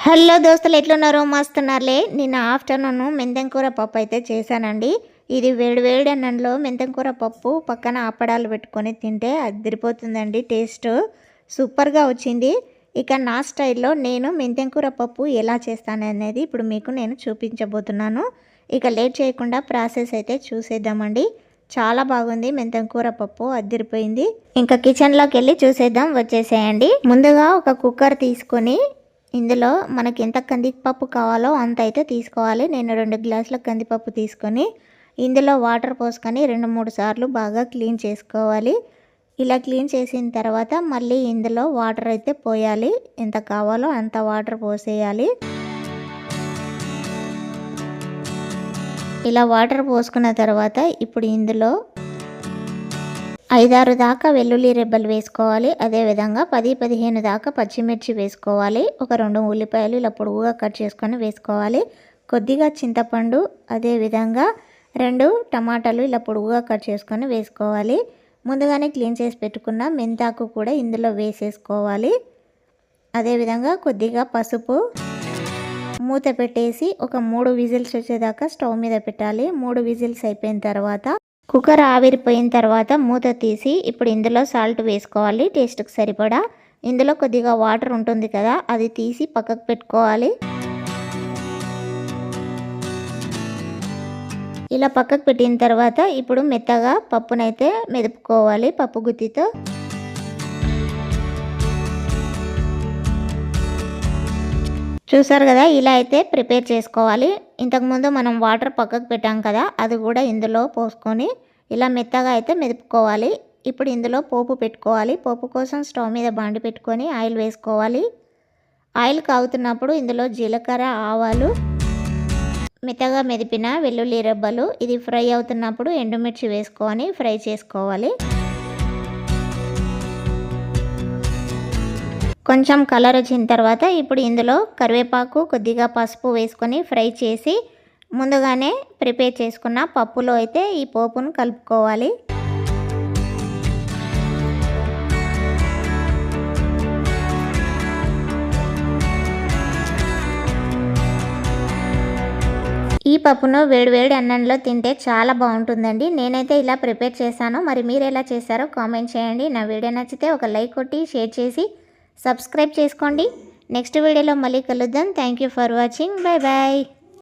Hello దోస్తులు, ఎట్లున్నారు? మస్తున్నారులే. నిన్న ఆఫ్టర్నూన్ మెంతం కూర పప్పు అయితే చేశానండి. ఇది వేడి వేడి అన్నంలో మెంతం కూర పప్పు పక్కన అప్పడాలు పెట్టుకొని తింటే అదిరిపోతుందండి. టేస్ట్ సూపర్గా వచ్చింది. ఇక నా స్టైల్లో నేను మెంతం కూర పప్పు ఎలా చేస్తాననేది ఇప్పుడు మీకు నేను చూపించబోతున్నాను. ఇక లేట్ చేయకుండా ప్రాసెస్ అయితే చూసేద్దామండి. చాలా బాగుంది మెంతం కూర పప్పు, అదిరిపోయింది. ఇంకా కిచెన్లోకి వెళ్ళి చూసేద్దాం, వచ్చేసేయండి. ముందుగా ఒక కుక్కర్ తీసుకొని ఇందులో మనకి ఎంత కందిపప్పు కావాలో అంత అయితే తీసుకోవాలి. నేను 2 గ్లాసుల కందిపప్పు తీసుకొని ఇందులో వాటర్ పోసుకొని 2-3 సార్లు బాగా క్లీన్ చేసుకోవాలి. ఇలా క్లీన్ చేసిన తర్వాత మళ్ళీ ఇందులో వాటర్ అయితే పోయాలి. ఎంత కావాలో అంత వాటర్ పోసేయాలి. ఇలా వాటర్ పోసుకున్న తర్వాత ఇప్పుడు ఇందులో 5-6 దాకా వెల్లుల్లి రెబ్బలు వేసుకోవాలి. అదేవిధంగా 10-15 దాకా పచ్చిమిర్చి వేసుకోవాలి. ఒక 2 ఉల్లిపాయలు ఇలా పొడుగుగా కట్ చేసుకొని వేసుకోవాలి. కొద్దిగా చింతపండు, అదేవిధంగా 2 టమాటాలు ఇలా పొడుగుగా కట్ చేసుకొని వేసుకోవాలి. ముందుగానే క్లీన్ చేసి పెట్టుకున్న మెంతాకు కూడా ఇందులో వేసేసుకోవాలి. అదేవిధంగా కొద్దిగా పసుపు, మూత పెట్టేసి ఒక 3 విజిల్స్ వచ్చేదాకా స్టవ్ మీద పెట్టాలి. 3 విజిల్స్ అయిపోయిన తర్వాత కుక్కర్ ఆవిరిపోయిన తర్వాత మూత తీసి ఇప్పుడు ఇందులో సాల్ట్ వేసుకోవాలి, టేస్ట్కి సరిపడా. ఇందులో కొద్దిగా వాటర్ ఉంటుంది కదా, అది తీసి పక్కకు పెట్టుకోవాలి. ఇలా పక్కకు పెట్టిన తర్వాత ఇప్పుడు మెత్తగా పప్పునైతే మెదుపుకోవాలి పప్పు గుత్తితో. చూసారు కదా, ఇలా అయితే ప్రిపేర్ చేసుకోవాలి. ఇంతకుముందు మనం వాటర్ పక్కకు పెట్టాం కదా, అది కూడా ఇందులో పోసుకొని ఇలా మెత్తగా అయితే మెదుపుకోవాలి. ఇప్పుడు ఇందులో పోపు పెట్టుకోవాలి. పోపు కోసం స్టవ్ మీద బాండి పెట్టుకొని ఆయిల్ వేసుకోవాలి. ఆయిల్ కాగుతున్నప్పుడు ఇందులో జీలకర్ర, ఆవాలు, మెత్తగా మెదిపిన వెల్లుల్లి రెబ్బలు, ఇది ఫ్రై అవుతున్నప్పుడు ఎండుమిర్చి వేసుకొని ఫ్రై చేసుకోవాలి. కొంచెం కలర్ వచ్చిన తర్వాత ఇప్పుడు ఇందులో కరివేపాకు, కొద్దిగా పసుపు వేసుకొని ఫ్రై చేసి ముందుగానే ప్రిపేర్ చేసుకున్న పప్పులో అయితే ఈ పోపును కలుపుకోవాలి. ఈ పప్పును వేడివేడి అన్నంలో తింటే చాలా బాగుంటుందండి. నేనైతే ఇలా ప్రిపేర్ చేశాను. మరి మీరు ఎలా చేశారో కామెంట్ చేయండి. నా వీడియో నచ్చితే ఒక లైక్ కొట్టి షేర్ చేసి సబ్స్క్రైబ్ చేసుకోండి. నెక్స్ట్ వీడియోలో మళ్ళీ కలుద్దాం. Thank you for watching. Bye bye.